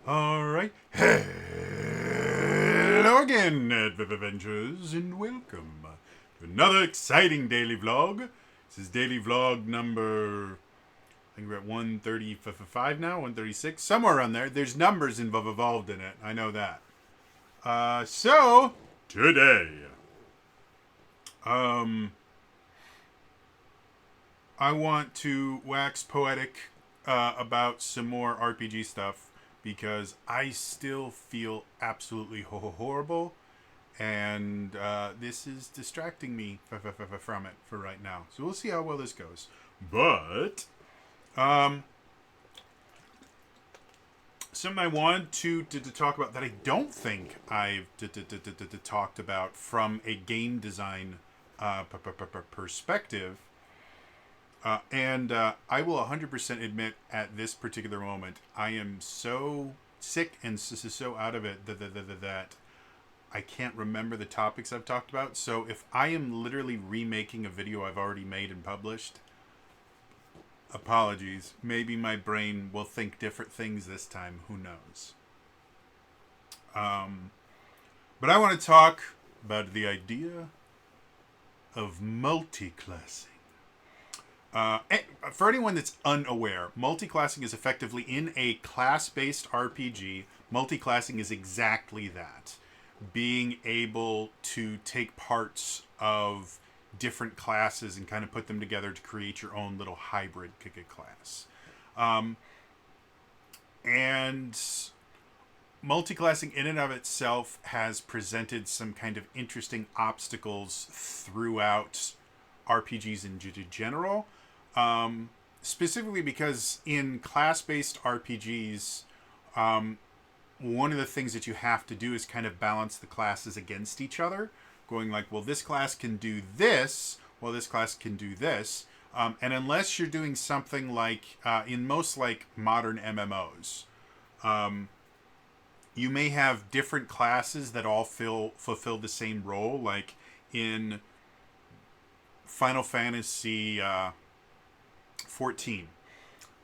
Alright. Hello again, Adventures, and welcome to another exciting daily vlog. This is daily vlog number, I think we're at 135 now, 136, somewhere around there. There's numbers involved in it, I know that. So, today, I want to wax poetic about some more RPG stuff because I still feel absolutely horrible, and this is distracting me from it for right now. So we'll see how well this goes. But something I want to talk about that I don't think I've talked about from a game design perspective. And I will 100% admit at this particular moment, I am so sick and so out of it that I can't remember the topics I've talked about. So if I am literally remaking a video I've already made and published, apologies. Maybe my brain will think different things this time. Who knows? But I want to talk about the idea of multiclassing. For anyone that's unaware, multiclassing is effectively in a class-based RPG. Multiclassing is exactly that. Being able to take parts of different classes and kind of put them together to create your own little hybrid class. And multiclassing in and of itself has presented some kind of interesting obstacles throughout RPGs in general. Specifically because in class-based RPGs, one of the things that you have to do is kind of balance the classes against each other, going like, well, this class can do this, well, this class can do this. And unless you're doing something like, in most like modern MMOs, you may have different classes that all fulfill the same role, like in Final Fantasy 14.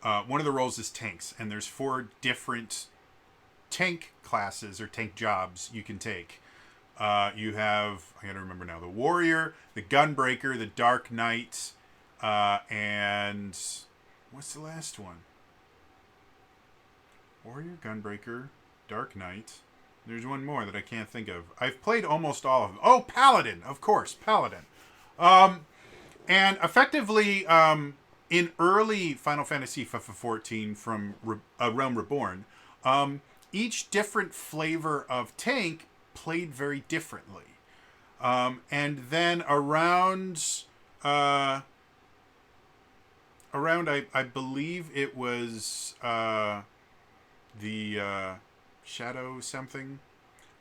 One of the roles is tanks, and there's 4 different tank classes or tank jobs you can take. You have, I gotta remember now, the warrior, the gunbreaker, the dark knight, and what's the last one? Warrior, gunbreaker, dark knight. There's one more that I can't think of. I've played almost all of them. Oh, paladin, of course, paladin. And effectively, in early Final Fantasy 14 from Realm Reborn, each different flavor of tank played very differently. And then around I believe it was the Shadow something.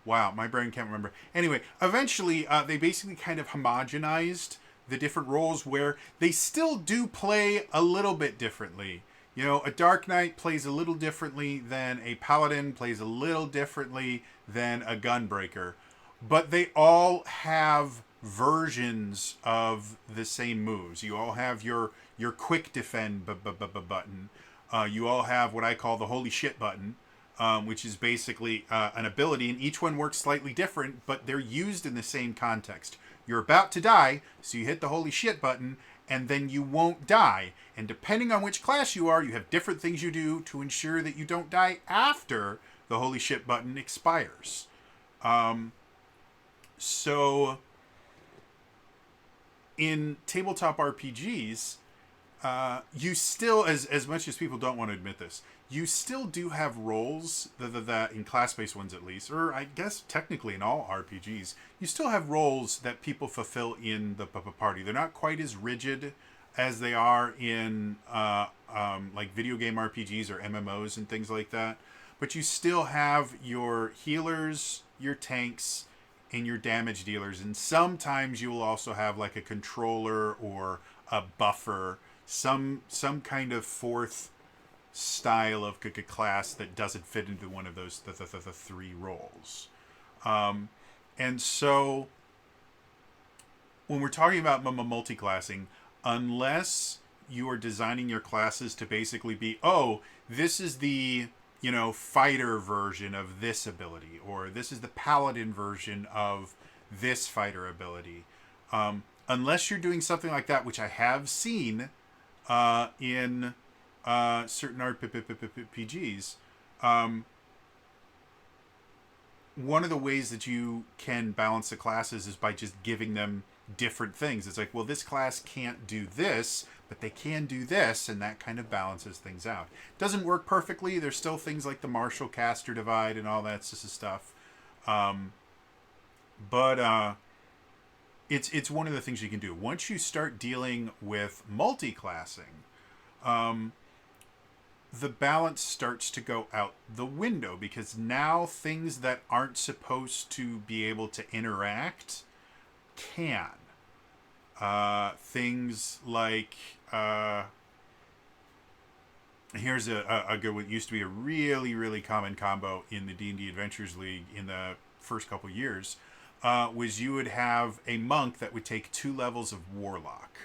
Wow, my brain can't remember. Anyway, eventually they basically kind of homogenized the different roles where they still do play a little bit differently. You know, a Dark Knight plays a little differently than a Paladin, plays a little differently than a Gunbreaker. But they all have versions of the same moves. You all have your quick defend button. You all have what I call the holy shit button, which is basically an ability, and each one works slightly different, but they're used in the same context. You're about to die, so you hit the holy shit button, and then you won't die. And depending on which class you are, you have different things you do to ensure that you don't die after the holy shit button expires. So, in tabletop RPGs, you still, as much as people don't want to admit this, you still do have roles that in class-based ones at least, or I guess technically in all RPGs, you still have roles that people fulfill in the party. They're not quite as rigid as they are in like video game RPGs or MMOs and things like that, but you still have your healers, your tanks, and your damage dealers, and sometimes you will also have like a controller or a buffer, some kind of fourth style of class that doesn't fit into one of those the 3 roles. And so when we're talking about multiclassing, unless you are designing your classes to basically be, oh, this is the fighter version of this ability, or this is the paladin version of this fighter ability. Unless you're doing something like that, which I have seen in certain RPGs, one of the ways that you can balance the classes is by just giving them different things. It's like, well, this class can't do this, but they can do this, and that kind of balances things out. Doesn't work perfectly. There's still things like the martial caster divide and all that stuff. But it's one of the things you can do. Once you start dealing with multi-classing, the balance starts to go out the window, because now things that aren't supposed to be able to interact can. Things like here's a good one. It used to be a really, really common combo in the D&D Adventures League in the first couple years, was you would have a monk that would take 2 levels of Warlock,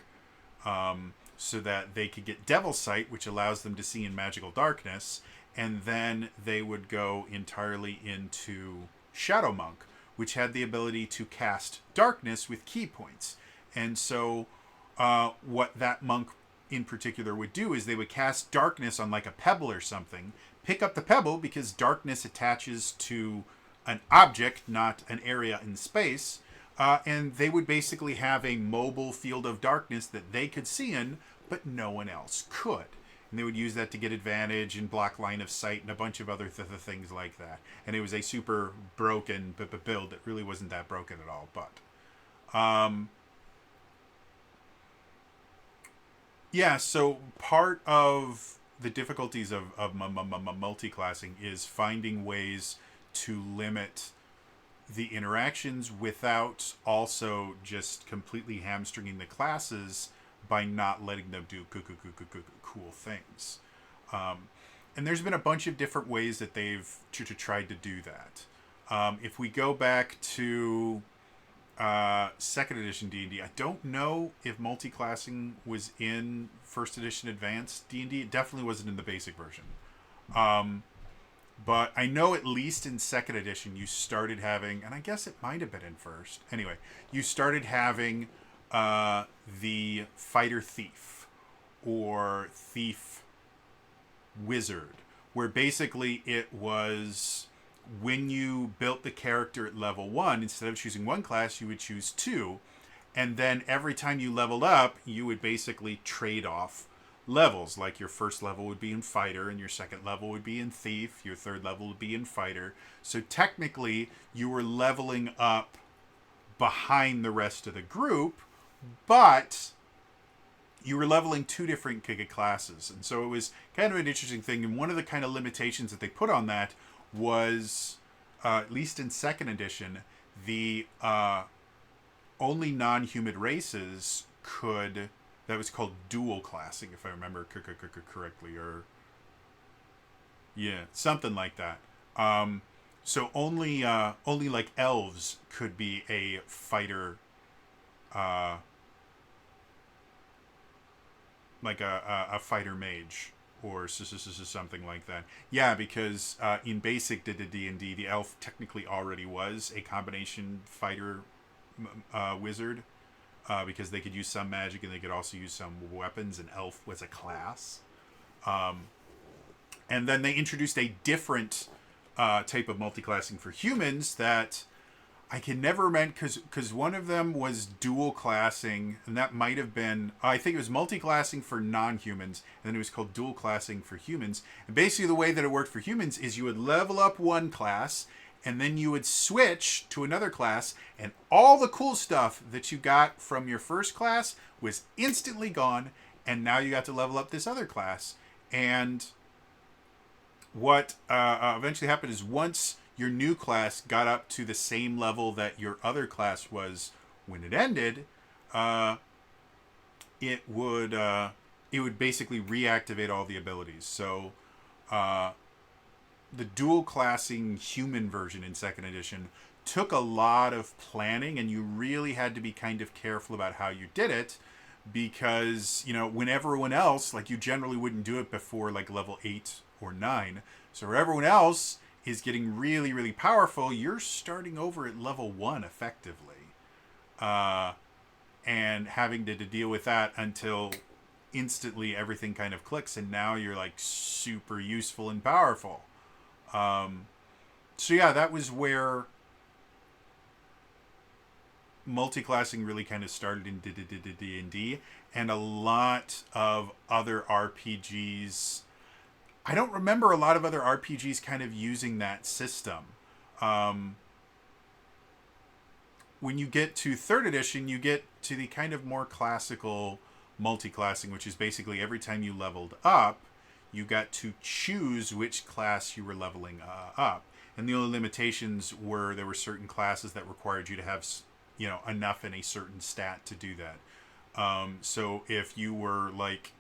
so that they could get Devil Sight, which allows them to see in magical darkness, and then they would go entirely into Shadow Monk, which had the ability to cast darkness with key points. And so what that monk in particular would do is they would cast darkness on like a pebble or something, pick up the pebble because darkness attaches to an object, not an area in space, and they would basically have a mobile field of darkness that they could see in, but no one else could. And they would use that to get advantage and block line of sight and a bunch of other things like that. And it was a super broken build that really wasn't that broken at all. But yeah, so part of the difficulties of multiclassing is finding ways to limit the interactions without also just completely hamstringing the classes by not letting them do cool things. And there's been a bunch of different ways that they've tried to do that. If we go back to second edition D&D, I don't know if multiclassing was in first edition advanced D&D. It definitely wasn't in the basic version. But I know at least in second edition you started having, and I guess it might have been in first. Anyway, you started having the fighter thief or thief wizard, where basically it was when you built the character at level 1, instead of choosing one class, you would choose 2. And then every time you leveled up, you would basically trade off levels. Like your first level would be in fighter, and your second level would be in thief, your third level would be in fighter. So technically you were leveling up behind the rest of the group, but you were leveling 2 different classes. And so it was kind of an interesting thing. And one of the kind of limitations that they put on that was, at least in second edition, the only non-human races could, that was called dual classing, if I remember correctly, or yeah, something like that. So only like elves could be a fighter, like a fighter mage, or something like that. Yeah, because in basic D&D, the elf technically already was a combination fighter wizard, because they could use some magic and they could also use some weapons, and elf was a class. And then they introduced a different type of multiclassing for humans that I can never remember, because one of them was dual classing, and that might have been, I think it was multiclassing for non-humans, and then it was called dual classing for humans. And basically the way that it worked for humans is you would level up one class, and then you would switch to another class, and all the cool stuff that you got from your first class was instantly gone, and now you got to level up this other class. And what eventually happened is, once your new class got up to the same level that your other class was when it ended, it would basically reactivate all the abilities. So the dual classing human version in second edition took a lot of planning, and you really had to be kind of careful about how you did it, because when everyone else, like, you generally wouldn't do it before like level 8 or 9. So where everyone else is getting really, really powerful, you're starting over at level 1 effectively. Uh, and having to deal with that until instantly everything kind of clicks, and now you're like super useful and powerful. So yeah, that was where multiclassing really kind of started in D&D, and a lot of other RPGs. I don't remember a lot of other RPGs kind of using that system. Um, when you get to 3rd edition, you get to the kind of more classical multiclassing, which is basically every time you leveled up, you got to choose which class you were leveling up. And the only limitations were there were certain classes that required you to have, enough in a certain stat to do that. So if you were like,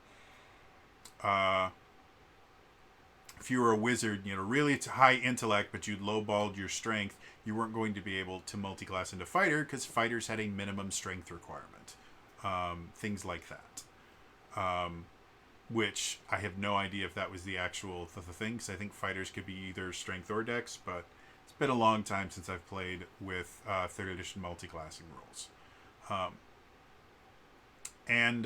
if you were a wizard, really high intellect, but you'd lowballed your strength, you weren't going to be able to multiclass into fighter because fighters had a minimum strength requirement. Things like that. Which I have no idea if that was the actual thing, because I think fighters could be either strength or dex, but it's been a long time since I've played with 3rd edition multiclassing rules. And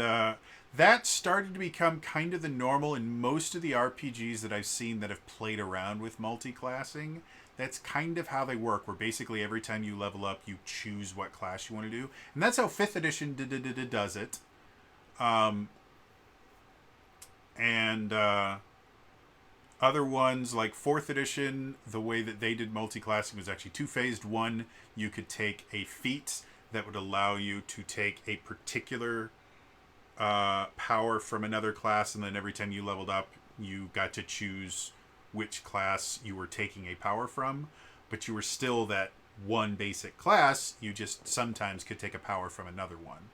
that started to become kind of the normal in most of the RPGs that I've seen that have played around with multiclassing. That's kind of how they work, where basically every time you level up, you choose what class you want to do. And that's how 5th edition does it. And other ones like 4th edition, the way that they did multiclassing was actually two-phased. One, you could take a feat that would allow you to take a particular power from another class, and then every time you leveled up, you got to choose which class you were taking a power from, but you were still that one basic class. You just sometimes could take a power from another one.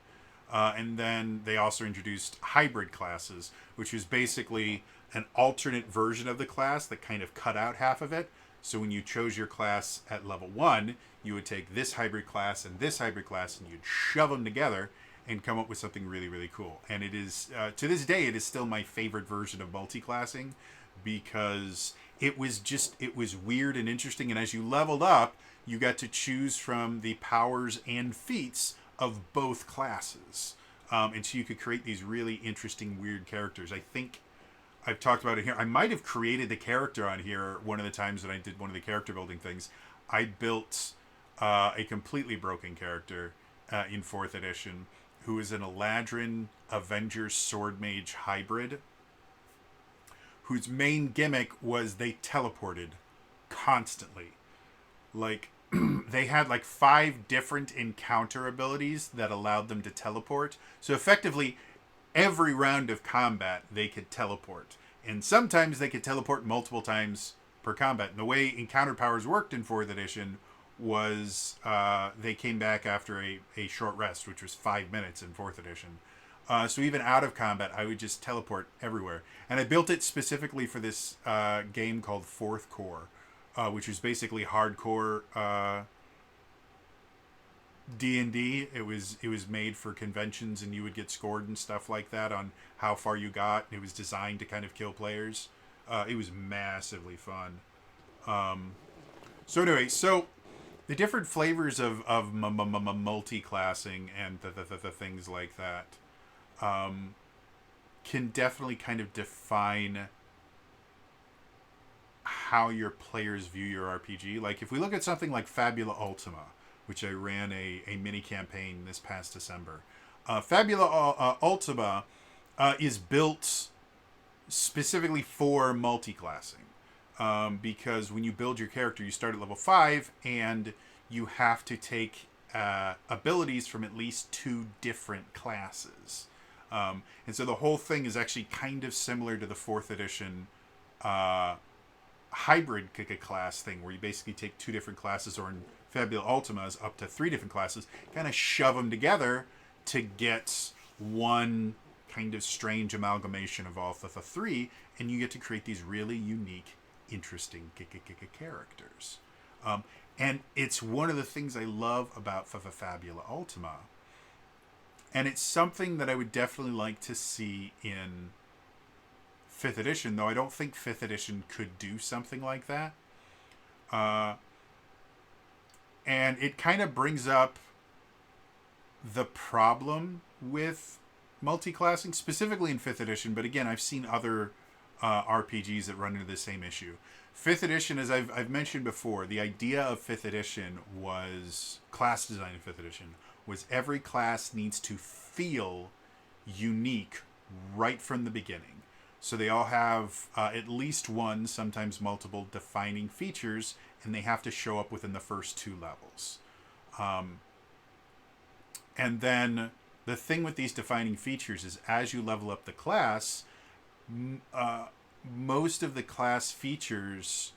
And then they also introduced hybrid classes, which was basically an alternate version of the class that kind of cut out half of it. So when you chose your class at level 1, you would take this hybrid class and this hybrid class, and you'd shove them together and come up with something really, really cool. And it is, to this day, it is still my favorite version of multiclassing, because it was weird and interesting. And as you leveled up, you got to choose from the powers and feats of both classes. And so you could create these really interesting, weird characters. I think I've talked about it here. I might have created the character on here one of the times that I did one of the character building things. I built a completely broken character in 4th edition who is an Eladrin Avengers Sword Mage hybrid, whose main gimmick was they teleported constantly. Like, they had like 5 different encounter abilities that allowed them to teleport. So effectively, every round of combat, they could teleport. And sometimes they could teleport multiple times per combat. And the way encounter powers worked in 4th edition was they came back after a short rest, which was 5 minutes in 4th edition. So even out of combat, I would just teleport everywhere. And I built it specifically for this game called 4th Core, which was basically hardcore D&D. It was made for conventions, and you would get scored and stuff like that on how far you got. It was designed to kind of kill players. It was massively fun. So anyway, so the different flavors of multi-classing and the things like that can definitely kind of define how your players view your RPG. Like if we look at something like Fabula Ultima, which I ran a mini campaign this past December. Fabula Ultima is built specifically for multi-classing. Because when you build your character, you start at level 5, and you have to take abilities from at least 2 different classes. And so the whole thing is actually kind of similar to the 4th edition hybrid class thing, where you basically take 2 different classes, or in Fabula Ultima's up to 3 different classes, kind of shove them together to get one kind of strange amalgamation of all the 3, and you get to create these really unique, interesting characters. And it's one of the things I love about Fabula Ultima. And it's something that I would definitely like to see in 5th edition, though I don't think 5th edition could do something like that. And it kind of brings up the problem with multiclassing, specifically in 5th edition, but again, I've seen other RPGs that run into the same issue. 5th edition, as I've mentioned before, the idea of 5th edition was, class design in 5th edition, was every class needs to feel unique right from the beginning. So they all have at least one, sometimes multiple, defining features, and they have to show up within the first 2 levels. And then the thing with these defining features is as you level up the class, most of the class features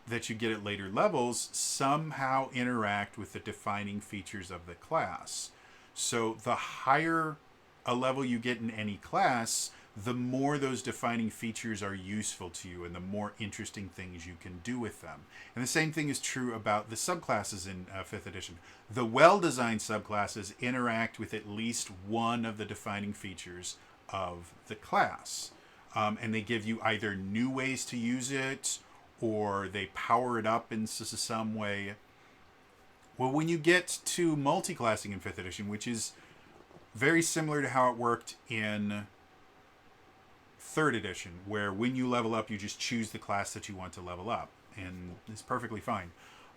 that you get at later levels somehow interact with the defining features of the class. So the higher a level you get in any class, the more those defining features are useful to you and the more interesting things you can do with them. And the same thing is true about the subclasses in 5th edition. The well-designed subclasses interact with at least one of the defining features of the class. And they give you either new ways to use it or they power it up in some way. Well, when you get to multiclassing in 5th edition, which is very similar to how it worked in 3rd edition, where when you level up, you just choose the class that you want to level up, and it's perfectly fine.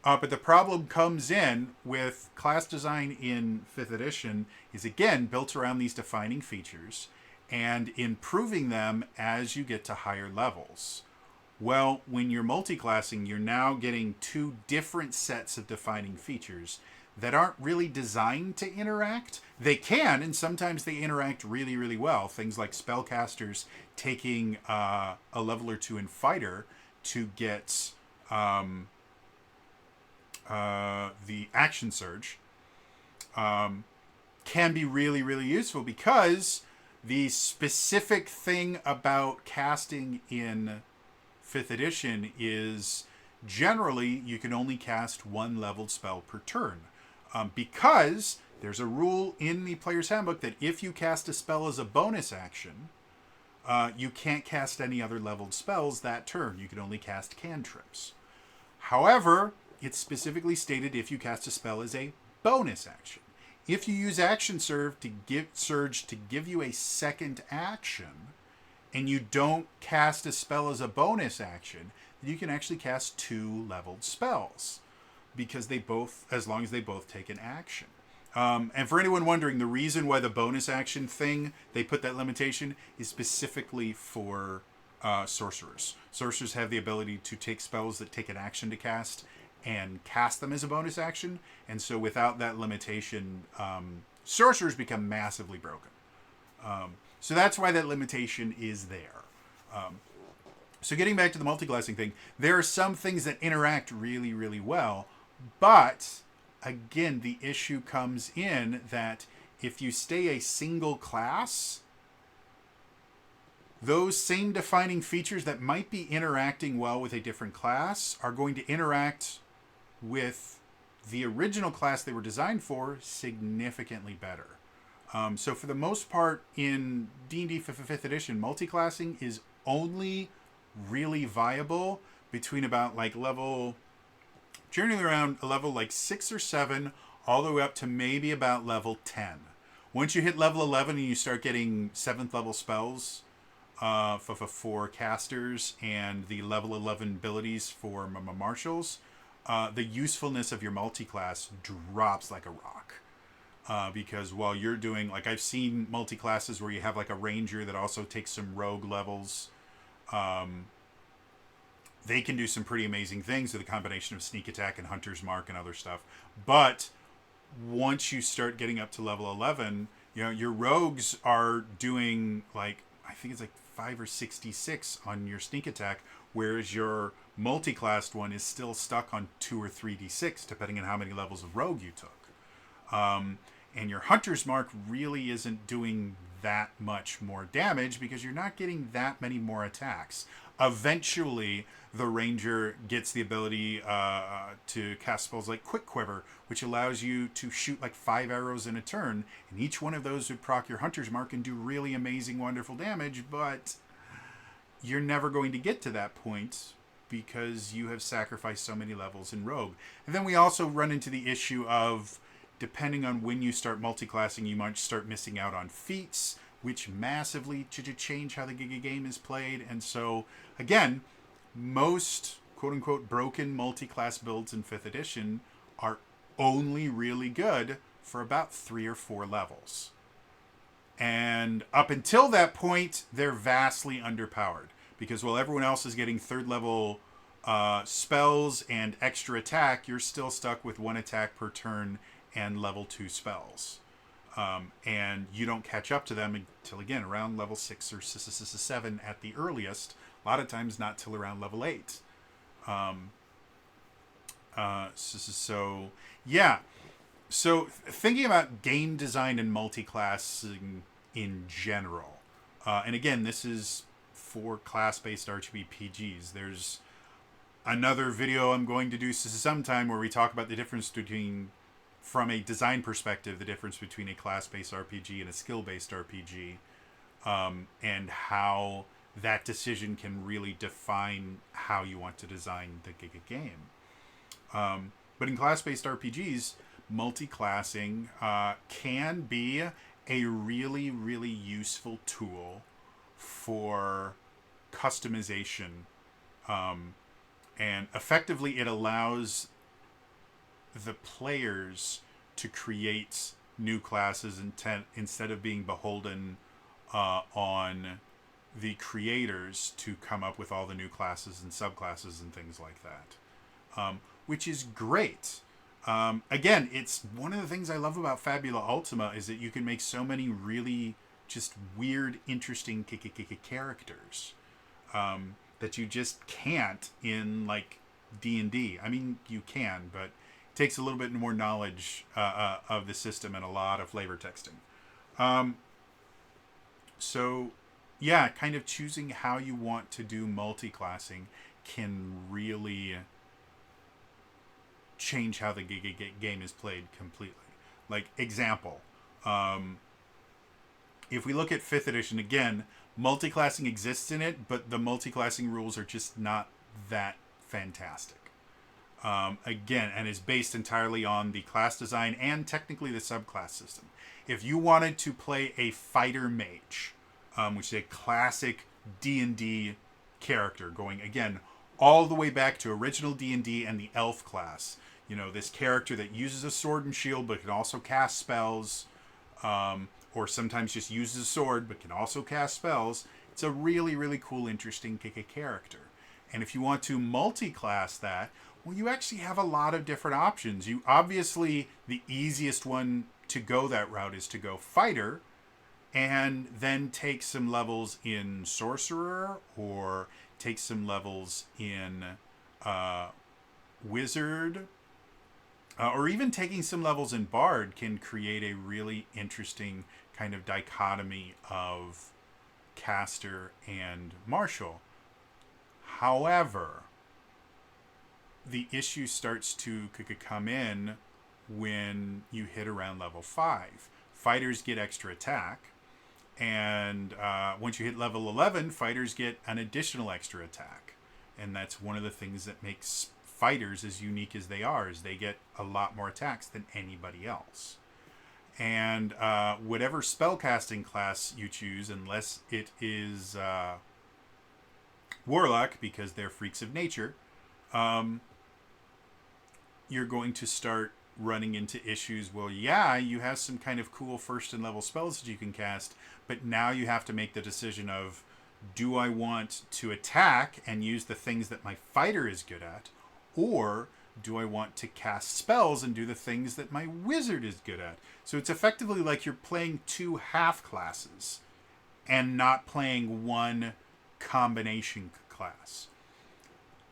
But the problem comes in with class design in 5th edition is, again, built around these defining features and improving them as you get to higher levels. Well, when you're multiclassing, you're now getting 2 different sets of defining features that aren't really designed to interact. They can, and sometimes they interact really, really well. Things like spellcasters taking a level or 2 in fighter to get the action surge can be really, really useful because the specific thing about casting in 5th edition is generally you can only cast 1 leveled spell per turn. Because there's a rule in the player's handbook that if you cast a spell as a bonus action, you can't cast any other leveled spells that turn. You can only cast cantrips. However, it's specifically stated if you cast a spell as a bonus action. If you use action surge to give you a second action, and you don't cast a spell as a bonus action, then you can actually cast 2 leveled spells. Because they both, as long as they both take an action. And for anyone wondering, the reason why the bonus action thing, they put that limitation, is specifically for sorcerers. Sorcerers have the ability to take spells that take an action to cast and cast them as a bonus action. And so without that limitation, sorcerers become massively broken. So that's why that limitation is there. So getting back to the multiclassing thing, there are some things that interact really, really well. But, again, the issue comes in that if you stay a single class, those same defining features that might be interacting well with a different class are going to interact with the original class they were designed for significantly better. So for the most part, in D&D 5th edition, multiclassing is only really viable between about journeying around a level 6 or 7 all the way up to maybe about level 10. Once you hit level 11 and you start getting 7th level spells for casters and the level 11 abilities for marshals, the usefulness of your multiclass drops like a rock. Because while you're doing, I've seen multiclasses where you have a ranger that also takes some rogue levels. They can do some pretty amazing things with a combination of sneak attack and hunter's mark and other stuff. But once you start getting up to level 11, your rogues are doing I think it's 5 or 66 on your sneak attack, whereas your multi-classed one is still stuck on 2 or 3d6, depending on how many levels of rogue you took. And your hunter's mark really isn't doing that much more damage because you're not getting that many more attacks. Eventually, the ranger gets the ability to cast spells like Quick Quiver, which allows you to shoot 5 arrows in a turn, and each one of those would proc your hunter's mark and do really amazing, wonderful damage, but you're never going to get to that point because you have sacrificed so many levels in Rogue. And then we also run into the issue of, depending on when you start multiclassing, you might start missing out on feats, which massively change how the game is played. And so, again, most quote-unquote broken multi-class builds in 5th edition are only really good for about 3 or 4 levels. And up until that point, they're vastly underpowered. Because while everyone else is getting 3rd level spells and extra attack, you're still stuck with 1 attack per turn and level 2 spells. And you don't catch up to them until, again, around level 6 or 7 at the earliest. A lot of times not till around level 8. So, yeah. So, thinking about game design and multi-classing in general. And again, this is for class-based RPGs. There's another video I'm going to do sometime where we talk about the difference between, from a design perspective, the difference between a class-based RPG and a skill-based RPG, and how that decision can really define how you want to design the game. But in class-based RPGs, multi-classing can be a really, really useful tool for customization. And effectively, it allows the players to create new classes instead of being beholden on the creators to come up with all the new classes and subclasses and things like that, which is great. Again, it's one of the things I love about Fabula Ultima is that you can make so many really just weird, interesting characters that you just can't in like D&D. I mean, you can, but it takes a little bit more knowledge of the system and a lot of flavor texting. So, yeah, kind of choosing how you want to do multi-classing can really change how the game is played completely. Like, example, if we look at 5th edition, again, multi-classing exists in it, but the multi-classing rules are just not that fantastic. Again, and is based entirely on the class design and technically the subclass system. If you wanted to play a fighter mage, which is a classic D&D character, going, again, all the way back to original D&D and the elf class, you know, this character that uses a sword and shield but can also cast spells, or sometimes just uses a sword but can also cast spells. It's a really, really cool, interesting character. And if you want to multi-class that, well, you actually have a lot of different options. You obviously, the easiest one to go that route is to go fighter, and then take some levels in sorcerer, or take some levels in wizard, or even taking some levels in bard can create a really interesting kind of dichotomy of caster and martial. However, the issue starts to come in when you hit around level 5. Fighters get extra attack, and once you hit level 11, fighters get an additional extra attack. And that's one of the things that makes fighters as unique as they are, is they get a lot more attacks than anybody else. And whatever spellcasting class you choose, unless it is Warlock, because they're freaks of nature, you're going to start running into issues. Well, yeah, you have some kind of cool first and level spells that you can cast, but now you have to make the decision of, do I want to attack and use the things that my fighter is good at, or do I want to cast spells and do the things that my wizard is good at? So it's effectively like you're playing 2 half classes and not playing one combination class.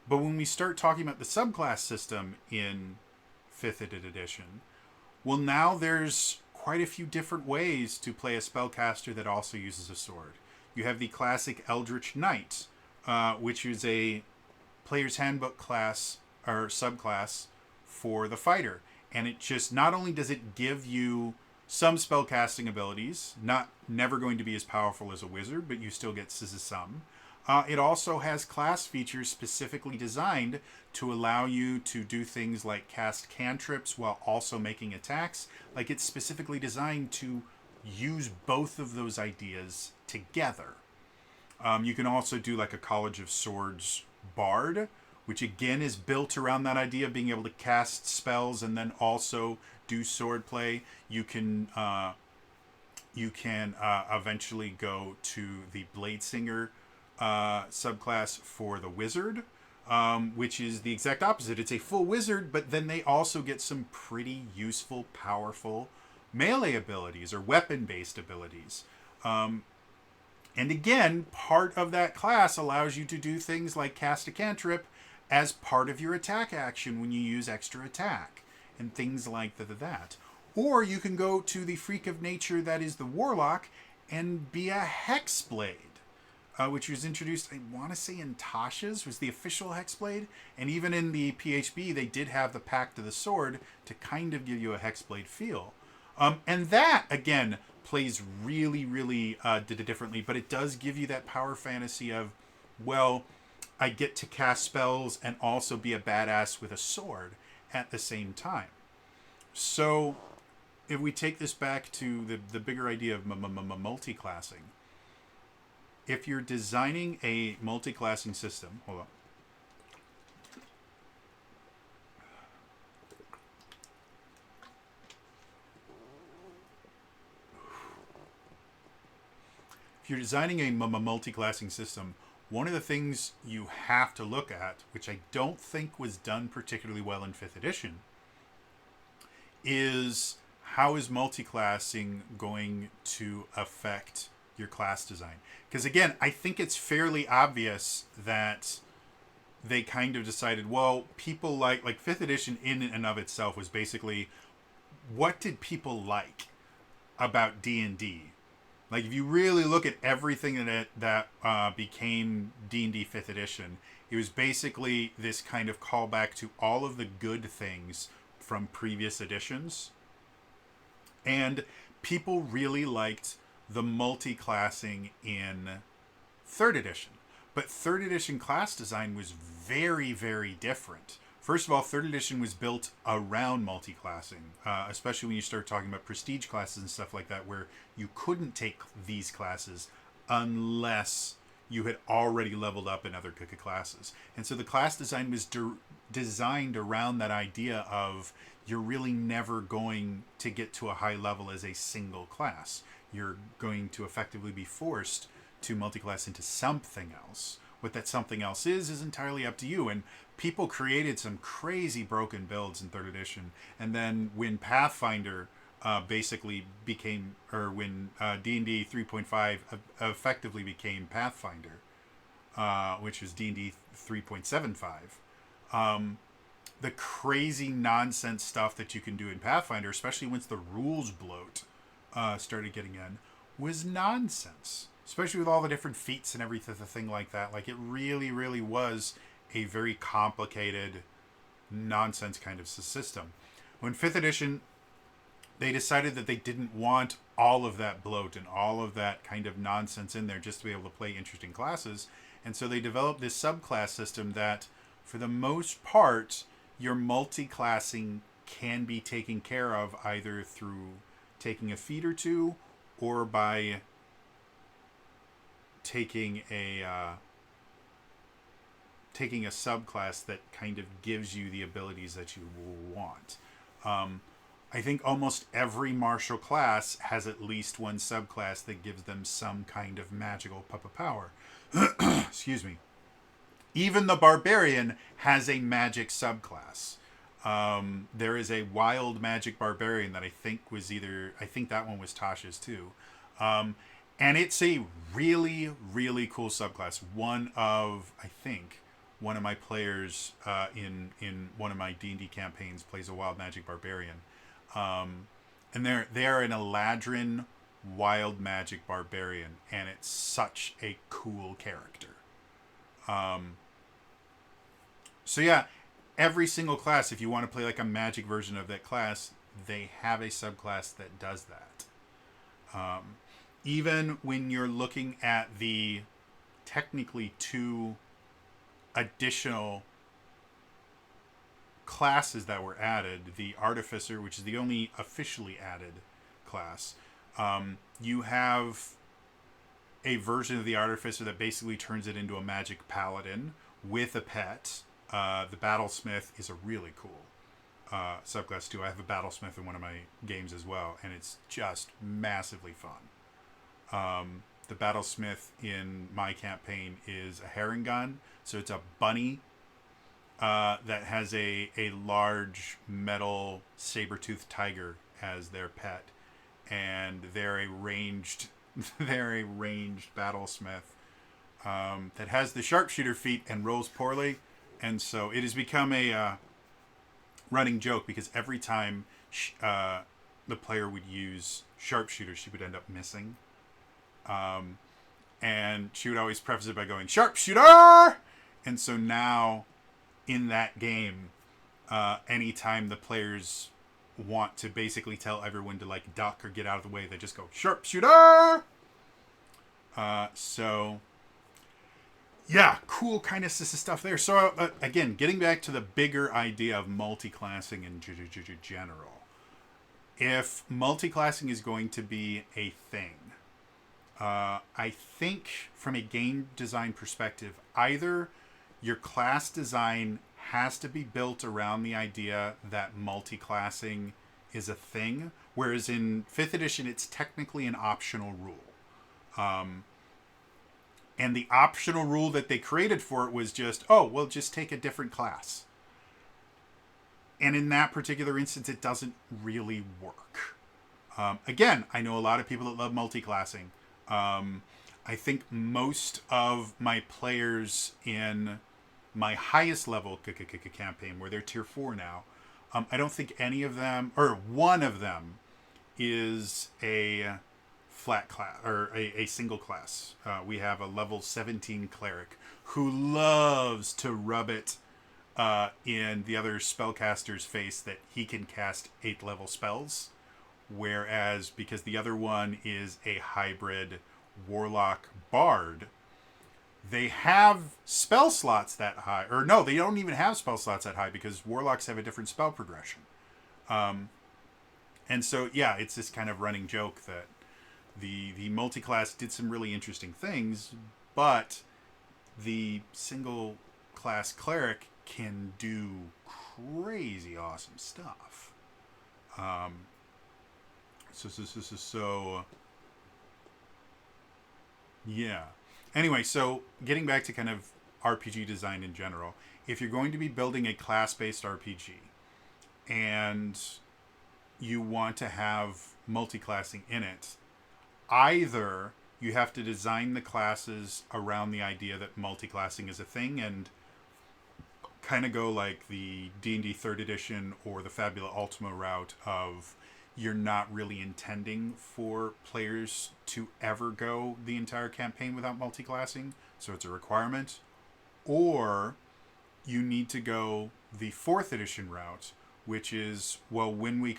But when we start talking about the subclass system in 5th edition, well, now there's quite a few different ways to play a spellcaster that also uses a sword. You have the classic Eldritch Knight, which is a player's handbook class or subclass for the fighter. And it just, not only does it give you some spellcasting abilities, never going to be as powerful as a wizard, but you still get some. It also has class features specifically designed to allow you to do things like cast cantrips while also making attacks. Like, it's specifically designed to use both of those ideas together. You can also do like a College of Swords Bard, which again is built around that idea of being able to cast spells and then also do sword play. You can eventually go to the Bladesinger subclass for the Wizard, which is the exact opposite. It's a full wizard, but then they also get some pretty useful, powerful melee abilities or weapon-based abilities. And again, part of that class allows you to do things like cast a cantrip as part of your attack action when you use extra attack and things like that. Or you can go to the freak of nature that is the Warlock and be a Hexblade, which was introduced, I want to say in Tasha's, was the official Hexblade. And even in the PHB, they did have the Pact of the Sword to kind of give you a Hexblade feel. And that, again, plays really, really did it differently. But it does give you that power fantasy of, well, I get to cast spells and also be a badass with a sword at the same time. So if we take this back to the bigger idea of multiclassing, if you're designing a multiclassing system, hold on. If you're designing a multiclassing system, one of the things you have to look at, which I don't think was done particularly well in 5th edition, is how is multiclassing going to affect your class design? Because again, I think it's fairly obvious that they kind of decided, well, people like 5th edition in and of itself was basically, what did people like about D&D? Like, if you really look at everything that became D&D 5th edition, it was basically this kind of callback to all of the good things from previous editions. And people really liked the multi-classing in 3rd edition. But 3rd edition class design was very, very different. First of all, 3rd edition was built around multi-classing, especially when you start talking about prestige classes and stuff like that, where you couldn't take these classes unless you had already leveled up in other classes. And so the class design was designed around that idea of you're really never going to get to a high level as a single class. You're going to effectively be forced to multiclass into something else. What that something else is entirely up to you. And people created some crazy broken builds in 3rd edition. And then when Pathfinder basically became, or when D&D 3.5 effectively became Pathfinder, which was D&D 3.75, the crazy nonsense stuff that you can do in Pathfinder, especially once the rules bloat started getting in, was nonsense. Especially with all the different feats and everything like that. Like, it really, really was a very complicated nonsense kind of system. When 5th edition, they decided that they didn't want all of that bloat and all of that kind of nonsense in there just to be able to play interesting classes. And so they developed this subclass system that, for the most part, your multi-classing can be taken care of either through taking a feat or two or by taking a subclass that kind of gives you the abilities that you want. I think almost every martial class has at least one subclass that gives them some kind of magical power. Excuse me. Even the Barbarian has a magic subclass. There is a wild magic Barbarian that I think that one was Tasha's too. And it's a really, really cool subclass. One of my players in one of my D&D campaigns plays a wild magic Barbarian. And they are an Eladrin wild magic Barbarian, and it's such a cool character. So yeah, every single class, if you want to play like a magic version of that class, they have a subclass that does that. Even when you're looking at the technically 2 additional classes that were added. The Artificer, which is the only officially added class. You have a version of the Artificer that basically turns it into a magic paladin with a pet. The Battlesmith is a really cool subclass too. I have a Battlesmith in one of my games as well, and it's just massively fun. The Battlesmith in my campaign is a herring gun, so it's a bunny that has a large metal saber-toothed tiger as their pet, and they're a ranged battlesmith that has the sharpshooter feat and rolls poorly, and so it has become a running joke because every time the player would use sharpshooter, she would end up missing. And she would always preface it by going, "Sharpshooter!" And so now, in that game, anytime the players want to basically tell everyone to, like, duck or get out of the way, they just go, "Sharpshooter!" So, yeah, cool kind of stuff there. So, again, getting back to the bigger idea of multiclassing in general. If multiclassing is going to be a thing, I think from a game design perspective, either your class design has to be built around the idea that multiclassing is a thing, whereas in 5th edition, it's technically an optional rule. And the optional rule that they created for it was just, just take a different class. And in that particular instance, it doesn't really work. Again, I know a lot of people that love multiclassing. I think most of my players in my highest level campaign, where they're tier 4 now, I don't think any of them, or one of them, is a flat class or a single class. We have a level 17 cleric who loves to rub it in the other spellcaster's face that he can cast 8th level spells, whereas because the other one is a hybrid warlock bard, they have spell slots that high, or no, they don't even have spell slots that high because warlocks have a different spell progression. And so, yeah, it's this kind of running joke that the multi-class did some really interesting things, but the single class cleric can do crazy awesome stuff. So yeah. Anyway, so getting back to kind of RPG design in general, if you're going to be building a class-based RPG and you want to have multi-classing in it, either you have to design the classes around the idea that multi-classing is a thing and kind of go like the D&D 3rd edition or the Fabula Ultima route of you're not really intending for players to ever go the entire campaign without multi-classing, so it's a requirement, or you need to go the 4th edition route, which is, well, when we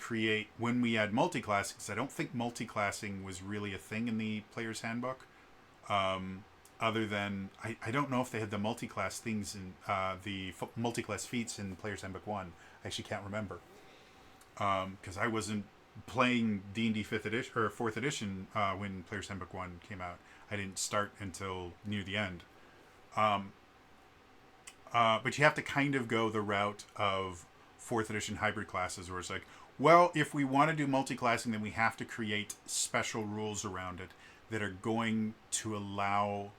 add multi-classing, because I don't think multi-classing was really a thing in the player's handbook, other than, I don't know if they had the multi-class things in the multi-class feats in player's handbook 1. I actually can't remember, because I wasn't playing D&D 5th edition or 4th edition when Player's Handbook 1 came out. I didn't start until near the end. But you have to kind of go the route of 4th edition hybrid classes, where it's like, well, if we want to do multi-classing, then we have to create special rules around it that are going to allow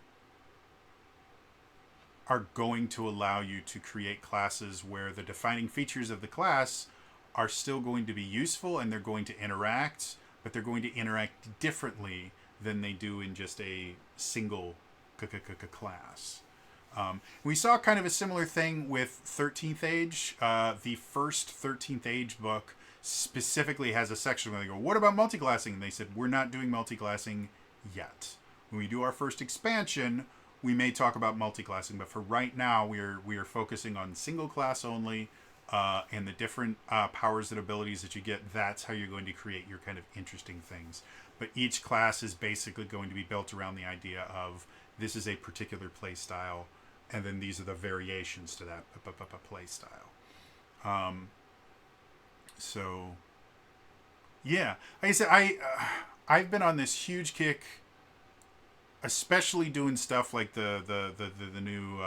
you to create classes where the defining features of the class are still going to be useful and they're going to interact, but they're going to interact differently than they do in just a single class. We saw kind of a similar thing with 13th Age. The first 13th Age book specifically has a section where they go, what about multiclassing? And they said, we're not doing multiclassing yet. When we do our first expansion, we may talk about multiclassing, but for right now, we are focusing on single class only. And the different powers and abilities that you get, that's how you're going to create your kind of interesting things. But each class is basically going to be built around the idea of this is a particular play style, and then these are the variations to that play style. So yeah, like I said, I've been on this huge kick, especially doing stuff like the new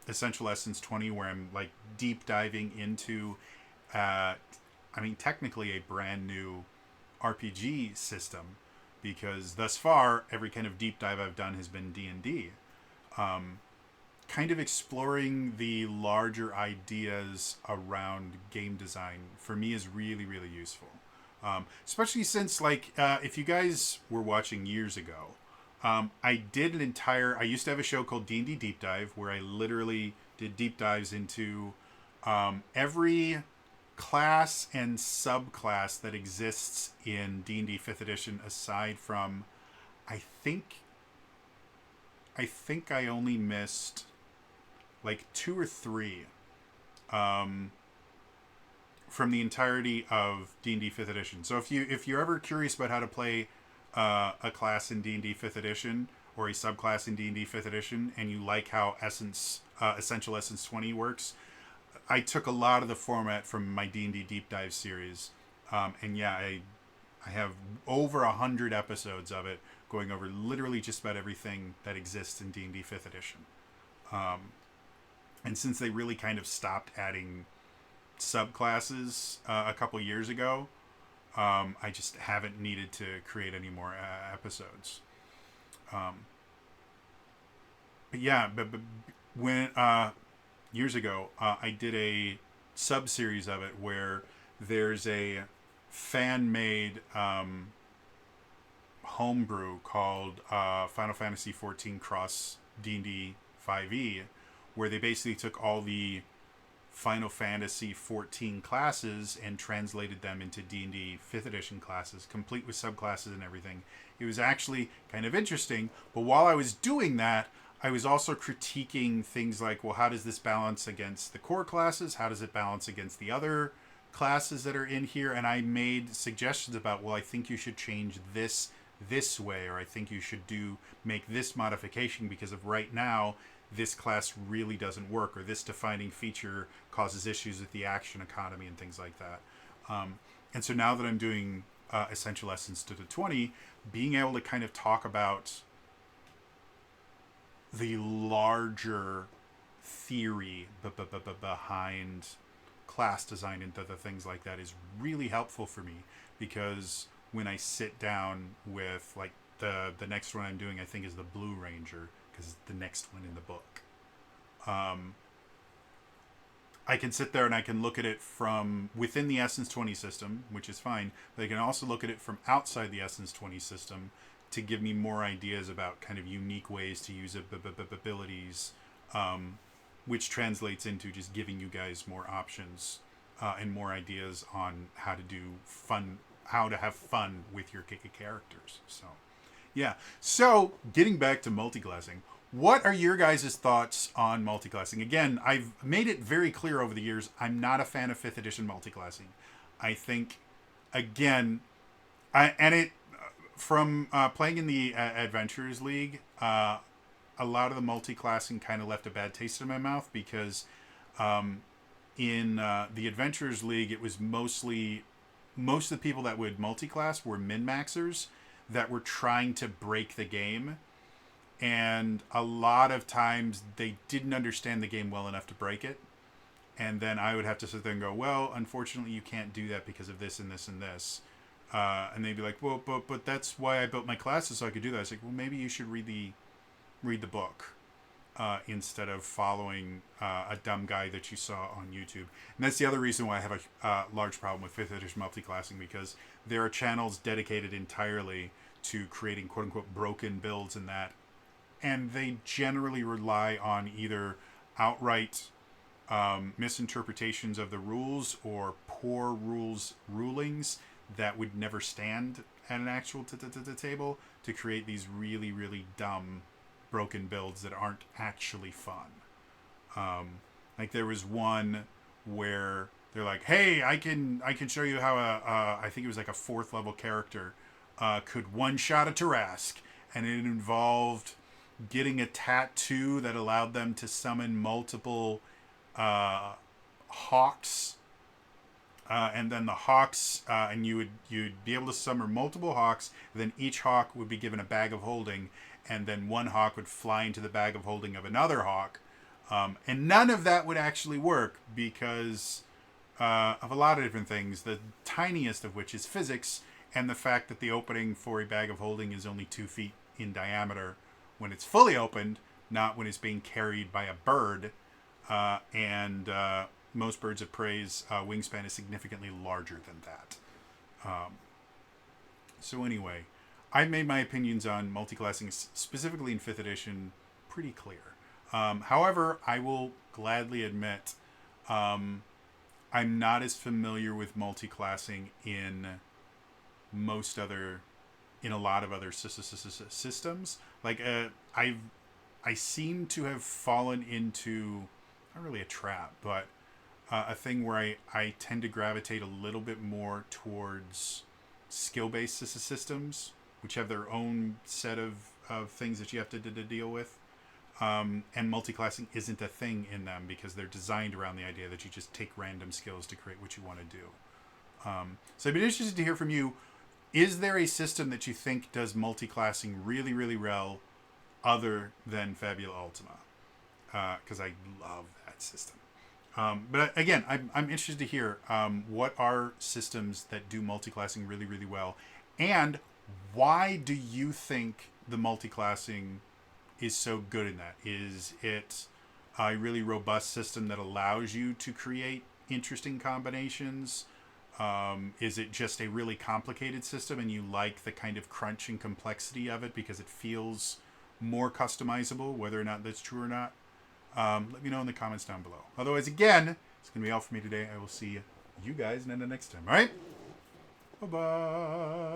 Essential Essence 20, where I'm like deep diving into, technically a brand new RPG system, because thus far every kind of deep dive I've done has been D&D. Kind of exploring the larger ideas around game design for me is really, really useful. Especially since, like, if you guys were watching years ago, I used to have a show called D&D Deep Dive, where I literally did deep dives into every class and subclass that exists in D&D 5th edition, aside from, I think I only missed like 2 or 3 from the entirety of D&D 5th edition. So if you're ever curious about how to play a class in D&D 5th edition, or a subclass in D&D 5th edition, and you like how Essential Essence 20 works, I took a lot of the format from my D&D Deep Dive series. And yeah, I have over 100 episodes of it, going over literally just about everything that exists in D&D 5th edition. And since they really kind of stopped adding subclasses a couple years ago, I just haven't needed to create any more episodes. But when years ago, I did a sub-series of it where there's a fan-made homebrew called Final Fantasy XIV Cross D&D 5e, where they basically took all the Final Fantasy XIV classes and translated them into D&D 5th edition classes, complete with subclasses and everything. It was actually kind of interesting, but while I was doing that, I was also critiquing things like, well, how does this balance against the core classes? How does it balance against the other classes that are in here? And I made suggestions about, well, I think you should change this way, or I think you should make this modification, because of right now, this class really doesn't work, or this defining feature causes issues with the action economy and things like that. And so now that I'm doing Essential Essence to the 20, being able to kind of talk about the larger theory behind class design and the things like that is really helpful for me, because when I sit down with, like, the next one I'm doing, I think, is the Blue Ranger, because it's the next one in the book. I can sit there and I can look at it from within the Essence 20 system, which is fine, but I can also look at it from outside the Essence 20 system to give me more ideas about kind of unique ways to use abilities, which translates into just giving you guys more options and more ideas on how to have fun with your characters. So, yeah. So, getting back to multiclassing, what are your guys' thoughts on multiclassing? Again, I've made it very clear over the years, I'm not a fan of 5th edition multiclassing. I think, again, from playing in the Adventurers League, a lot of the multiclassing kind of left a bad taste in my mouth, because in the Adventurers League, it was most of the people that would multiclass were min-maxers that were trying to break the game. And a lot of times they didn't understand the game well enough to break it. And then I would have to sit there and go, well, unfortunately, you can't do that because of this and this and this. And they'd be like, well, but that's why I built my classes, so I could do that. I was like, well, maybe you should read the book instead of following a dumb guy that you saw on YouTube. And that's the other reason why I have a large problem with 5th edition multiclassing, because there are channels dedicated entirely to creating quote-unquote broken builds and that. And they generally rely on either outright misinterpretations of the rules or poor rulings that would never stand at an actual table to create these really, really dumb broken builds that aren't actually fun. Like there was one where they're like, hey, I can show you how I think it was like a 4th level character could one-shot a Tarask, and it involved getting a tattoo that allowed them to summon multiple hawks, and then the hawks, and you'd be able to summon multiple hawks. Then each hawk would be given a bag of holding, and then one hawk would fly into the bag of holding of another hawk. And none of that would actually work because of a lot of different things. The tiniest of which is physics, and the fact that the opening for a bag of holding is only 2 feet in diameter when it's fully opened, not when it's being carried by a bird. And most birds of prey's wingspan is significantly larger than that. So anyway, I've made my opinions on multiclassing, specifically in 5th edition, pretty clear. However, I will gladly admit I'm not as familiar with multiclassing in a lot of other systems. Like I seem to have fallen into, not really a trap, but a thing where I tend to gravitate a little bit more towards skill-based systems, which have their own set of things that you have to deal with. And multiclassing isn't a thing in them because they're designed around the idea that you just take random skills to create what you want to do. So I'd be interested to hear from you. Is there a system that you think does multiclassing really, really well other than Fabula Ultima? Because I love that system. But again, I'm interested to hear what are systems that do multiclassing really, really well, and why do you think the multiclassing is so good in that? Is it a really robust system that allows you to create interesting combinations? Is it just a really complicated system and you like the kind of crunch and complexity of it because it feels more customizable, whether or not that's true or not? Let me know in the comments down below. Otherwise, again, it's going to be all for me today. I will see you guys in the next time. All right? Bye-bye.